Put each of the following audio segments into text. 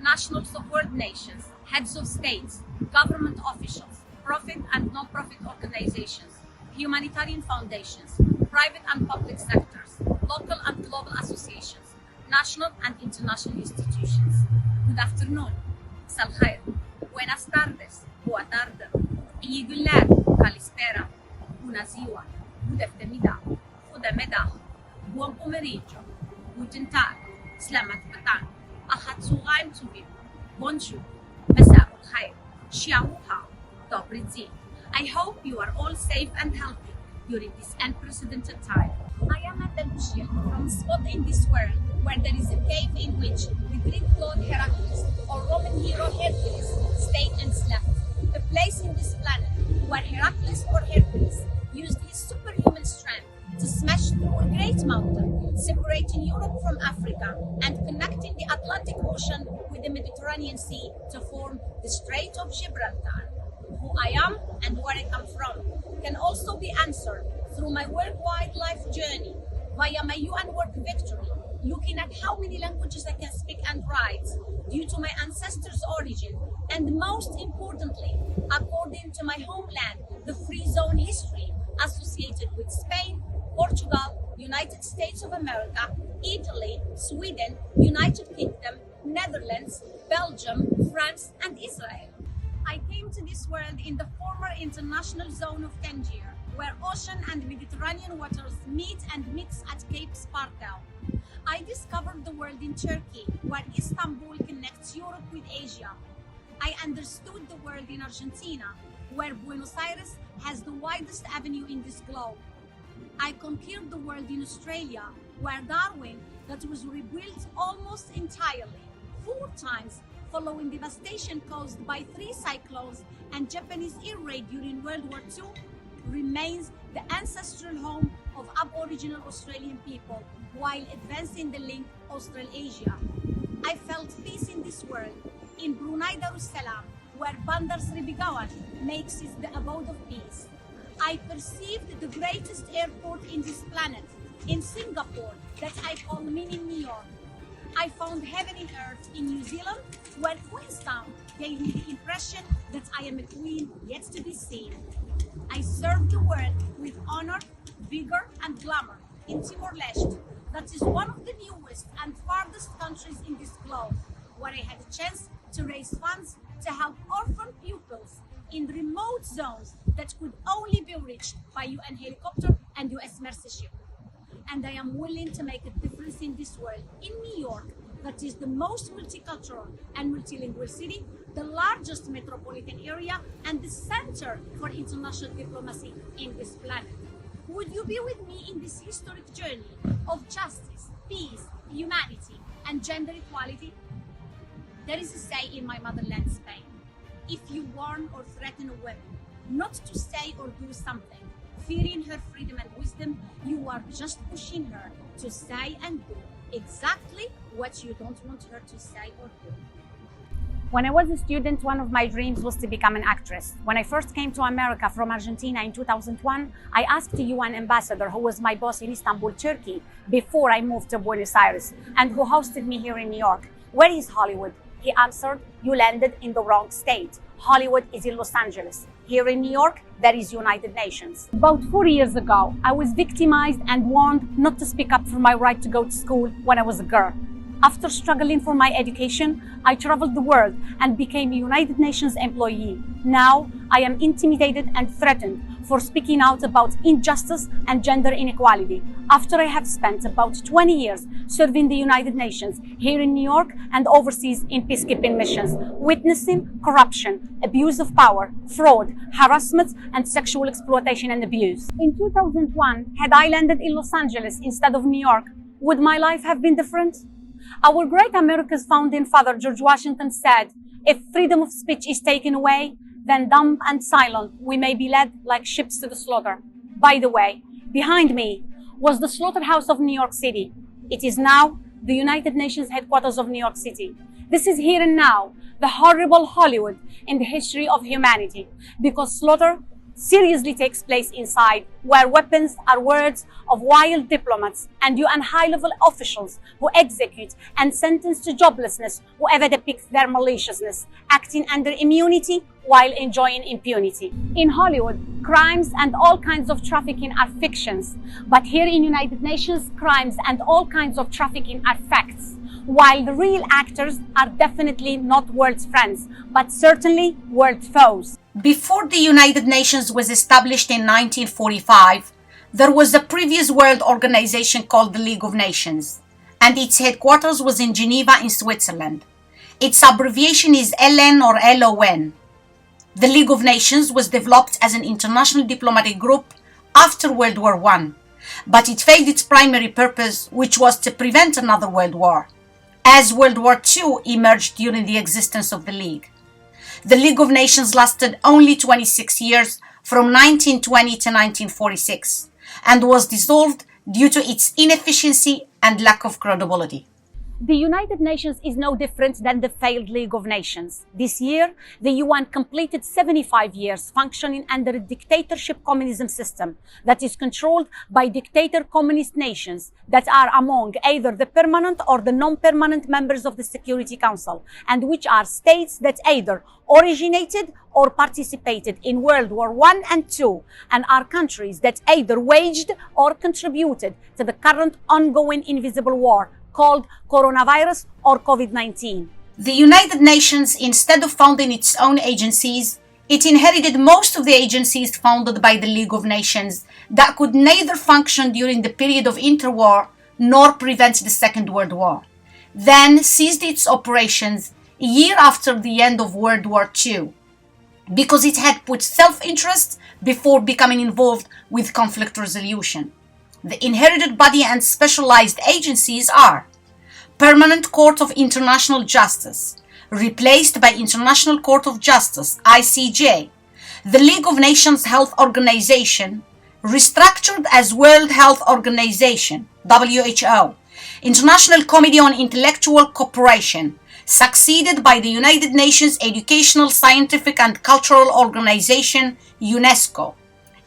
nationals of world nations, heads of states, government officials, profit and non-profit organizations, humanitarian foundations, private and public sectors, local and global associations, national and international institutions. Good afternoon, Masal khair, buenas tardes, boa tarde, iyi günler, kalispera, bună ziua, good afternoon, goedemiddag, buon pomeriggio, guten Tag, selamat petang, ahad tsughaim tuvim, bonjour, masa'ul khair, xiaoha, dobry dzień. I hope you are all safe and healthy during this unprecedented time. I am Andalusia, from a spot in this world where there is a cave in which the Greek god Heracles or Roman hero Hercules stayed and slept. A place in this planet where Heracles or Hercules used his superhuman strength to smash through a great mountain, separating Europe from Africa and connecting the Atlantic Ocean with the Mediterranean Sea to form the Strait of Gibraltar. Who I am and where I come from can also be answered through my worldwide life journey via my UN work victory, looking at how many languages I can speak and write due to my ancestors' origin, and most importantly, according to my homeland, the free zone history associated with Spain, Portugal, United States of America, Italy, Sweden, United Kingdom, Netherlands, Belgium, France, and Israel. I came to this world in the former international zone of Tangier, where ocean and Mediterranean waters meet and mix at Cape Spartel. I discovered the world in Turkey, where Istanbul connects Europe with Asia. I understood the world in Argentina, where Buenos Aires has the widest avenue in this globe. I conquered the world in Australia, where Darwin, that was rebuilt almost entirely, 4 times, following devastation caused by 3 cyclones and Japanese air raid during World War II, remains the ancestral home of Aboriginal Australian people while advancing the link Australasia. I felt peace in this world in Brunei Darussalam, where Bandar Sri Begawan makes it the abode of peace. I perceived the greatest airport in this planet in Singapore that I call Mini New York. I found heaven in earth in New Zealand, where Queenstown gave me the impression that I am a queen yet to be seen. I served the world with honor, vigor, and glamour in Timor-Leste, that is one of the newest and farthest countries in this globe, where I had a chance to raise funds to help orphan pupils in remote zones that could only be reached by UN helicopter and US Mercy ship. And I am willing to make a difference in this world, in New York, that is the most multicultural and multilingual city, the largest metropolitan area, and the center for international diplomacy in this planet. Would you be with me in this historic journey of justice, peace, humanity, and gender equality? There is a say in my motherland, Spain: if you warn or threaten a woman not to say or do something, fearing her freedom and wisdom, you are just pushing her to say and do exactly what you don't want her to say or do. When I was a student, one of my dreams was to become an actress. When I first came to America from Argentina in 2001, I asked the UN ambassador, who was my boss in Istanbul, Turkey, before I moved to Buenos Aires, and who hosted me here in New York, "Where is Hollywood?" He answered, "You landed in the wrong state. Hollywood is in Los Angeles. Here in New York, there is United Nations." About 4 years ago, I was victimized and warned not to speak up for my right to go to school when I was a girl. After struggling for my education, I traveled the world and became a United Nations employee. Now, I am intimidated and threatened for speaking out about injustice and gender inequality, after I have spent about 20 years serving the United Nations here in New York and overseas in peacekeeping missions, witnessing corruption, abuse of power, fraud, harassment, and sexual exploitation and abuse. In 2001, had I landed in Los Angeles instead of New York, would my life have been different? Our great America's founding father, George Washington, said, "If freedom of speech is taken away, then dumb and silent we may be led like ships to the slaughter." By the way, behind me was the slaughterhouse of New York City. It is now the United Nations headquarters of New York City. This is here and now the horrible Hollywood in the history of humanity, because slaughter, seriously takes place inside, where weapons are words of wild diplomats and UN high-level officials who execute and sentence to joblessness whoever depicts their maliciousness, acting under immunity while enjoying impunity. In Hollywood, crimes and all kinds of trafficking are fictions, but here in United Nations, crimes and all kinds of trafficking are facts, while the real actors are definitely not world's friends, but certainly world foes. Before the United Nations was established in 1945, there was a previous world organization called the League of Nations, and its headquarters was in Geneva in Switzerland. Its abbreviation is LN or LON. The League of Nations was developed as an international diplomatic group after World War I, but it failed its primary purpose, which was to prevent another world war, as World War II emerged during the existence of the League. The League of Nations lasted only 26 years, from 1920 to 1946, and was dissolved due to its inefficiency and lack of credibility. The United Nations is no different than the failed League of Nations. This year, the UN completed 75 years functioning under a dictatorship communism system that is controlled by dictator communist nations that are among either the permanent or the non-permanent members of the Security Council, and which are states that either originated or participated in World War I and II, and are countries that either waged or contributed to the current ongoing invisible war called coronavirus or COVID-19. The United Nations, instead of founding its own agencies, it inherited most of the agencies founded by the League of Nations that could neither function during the period of interwar nor prevent the Second World War, then ceased its operations a year after the end of World War II, because it had put self-interest before becoming involved with conflict resolution. The inherited body and specialized agencies are Permanent Court of International Justice, replaced by International Court of Justice, ICJ, the League of Nations Health Organization, restructured as World Health Organization, WHO, International Committee on Intellectual Cooperation, succeeded by the United Nations Educational, Scientific and Cultural Organization, UNESCO,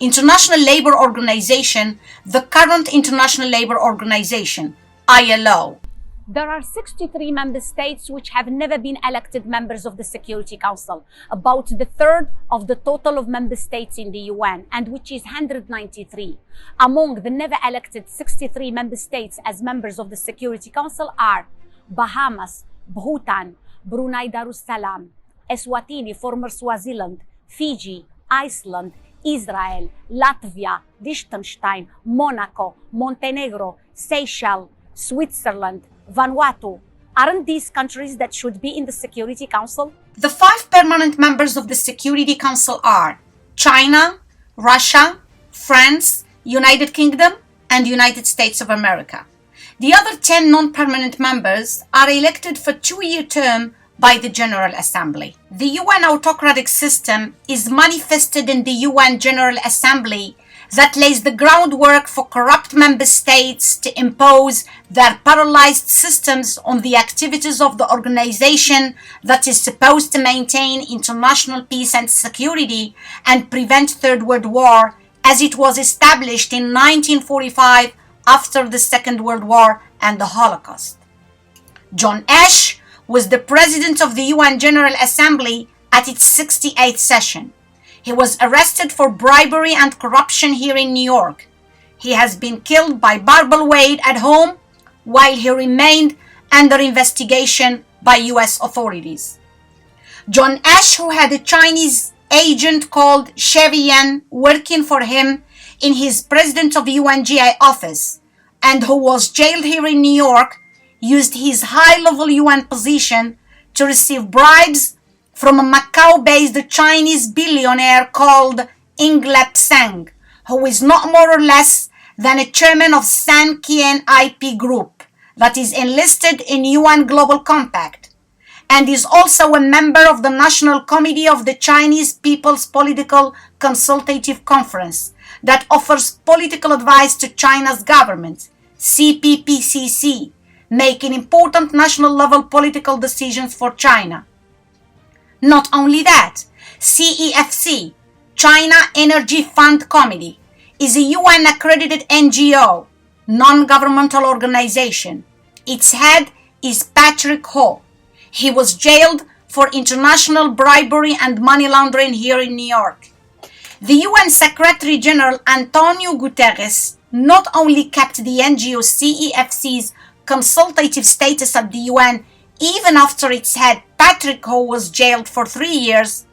International Labour Organization, the current International Labour Organization, ILO. There are 63 member states which have never been elected members of the Security Council, about the third of the total of member states in the UN, and which is 193. Among the never elected 63 member states as members of the Security Council are Bahamas, Bhutan, Brunei Darussalam, Eswatini, former Swaziland, Fiji, Iceland, Israel, Latvia, Liechtenstein, Monaco, Montenegro, Seychelles, Switzerland, Vanuatu. Aren't these countries that should be in the Security Council? The 5 permanent members of the Security Council are China, Russia, France, United Kingdom, and United States of America. The other 10 non-permanent members are elected for 2-year term by the General Assembly. The UN autocratic system is manifested in the UN General Assembly that lays the groundwork for corrupt member states to impose their paralyzed systems on the activities of the organization that is supposed to maintain international peace and security and prevent Third World War, as it was established in 1945 after the Second World War and the Holocaust. John Ash was the president of the UN General Assembly at its 68th session. He was arrested for bribery and corruption here in New York. He has been killed by Barbara Wade at home while he remained under investigation by US authorities. John Ash, who had a Chinese agent called Chevian working for him in his President of UNGI office, and who was jailed here in New York, used his high-level UN position to receive bribes from a Macau-based Chinese billionaire called Ingleb Seng, who is not more or less than a chairman of San Kien IP Group that is enlisted in UN Global Compact, and is also a member of the National Committee of the Chinese People's Political Consultative Conference that offers political advice to China's government, CPPCC, making important national level political decisions for China. Not only that, CEFC, China Energy Fund Committee is a UN-accredited NGO, non-governmental organization. Its head is Patrick Ho. He was jailed for international bribery and money laundering here in New York. The UN Secretary General Antonio Guterres not only kept the NGO CEFC's consultative status at the UN even after its head Patrick Ho was jailed for 3 years,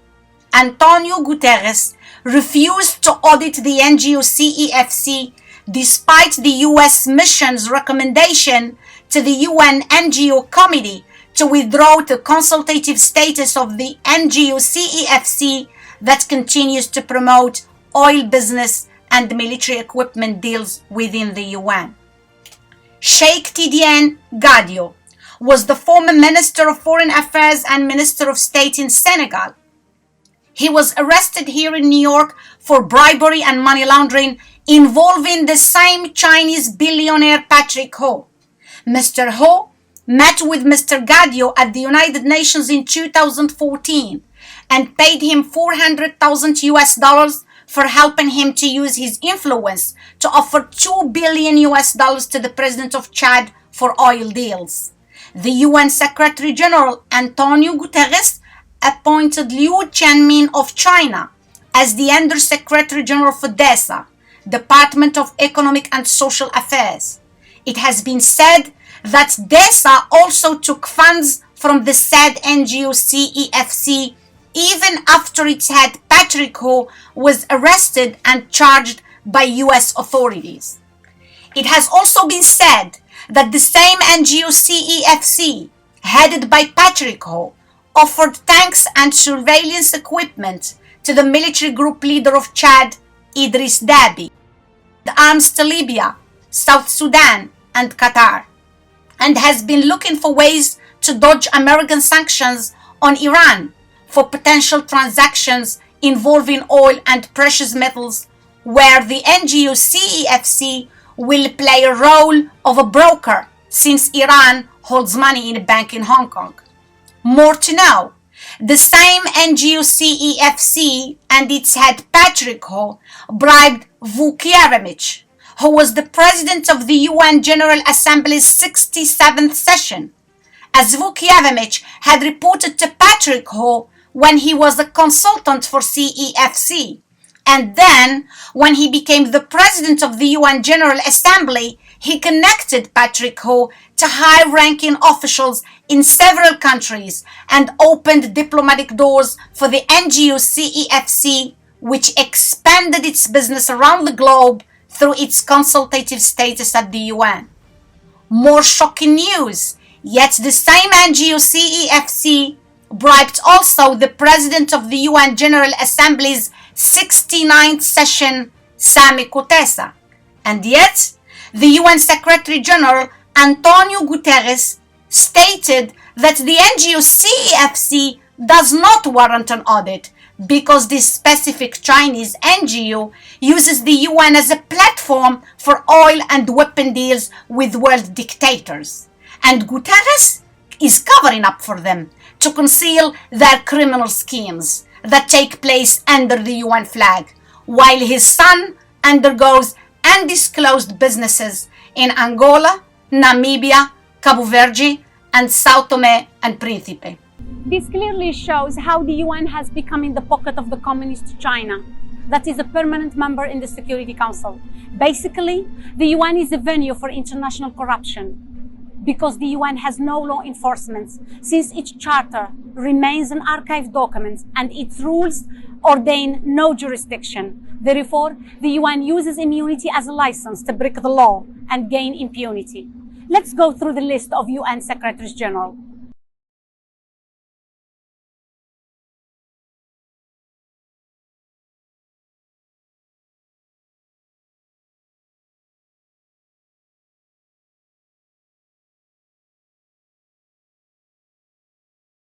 Antonio Guterres refused to audit the NGO CEFC despite the US mission's recommendation to the UN NGO Committee to withdraw the consultative status of the NGO CEFC that continues to promote oil business and military equipment deals within the UN. Sheikh Tidiane Gadio was the former Minister of Foreign Affairs and Minister of State in Senegal. He was arrested here in New York for bribery and money laundering involving the same Chinese billionaire Patrick Ho. Mr. Ho met with Mr. Gadio at the United Nations in 2014 and paid him $400,000 for helping him to use his influence to offer $2 billion to the President of Chad for oil deals. The UN Secretary General Antonio Guterres appointed Liu Qianmin of China as the Under Secretary General for DESA, Department of Economic and Social Affairs. It has been said that DESA also took funds from the said NGO CEFC even after its head Patrick Ho was arrested and charged by US authorities. It has also been said that the same NGO CEFC, headed by Patrick Ho, offered tanks and surveillance equipment to the military group leader of Chad, Idris Deby, the arms to Libya, South Sudan, and Qatar, and has been looking for ways to dodge American sanctions on Iran for potential transactions involving oil and precious metals, where the NGO CEFC will play a role of a broker since Iran holds money in a bank in Hong Kong. More to know, the same NGO CEFC and its head Patrick Ho bribed Vuk Jeremic, who was the president of the UN General Assembly's 67th session, as Vuk Jeremic had reported to Patrick Ho when he was a consultant for CEFC. And then, when he became the president of the UN General Assembly, he connected Patrick Ho to high-ranking officials in several countries and opened diplomatic doors for the NGO CEFC, which expanded its business around the globe through its consultative status at the UN. More shocking news, yet the same NGO CEFC bribed also the president of the UN General Assembly's 69th session, Sami Kutesa. And yet, the UN Secretary General Antonio Guterres stated that the NGO CEFC does not warrant an audit because this specific Chinese NGO uses the UN as a platform for oil and weapon deals with world dictators. And Guterres is covering up for them to conceal their criminal schemes that take place under the UN flag, while his son undergoes undisclosed businesses in Angola, Namibia, Cabo Verde, and Sao Tome and Príncipe. This clearly shows how the UN has become in the pocket of the communist China, that is a permanent member in the Security Council. Basically, the UN is a venue for international corruption, because the UN has no law enforcement, since its charter remains an archived document and its rules ordain no jurisdiction. Therefore, the UN uses immunity as a license to break the law and gain impunity. Let's go through the list of UN Secretaries General.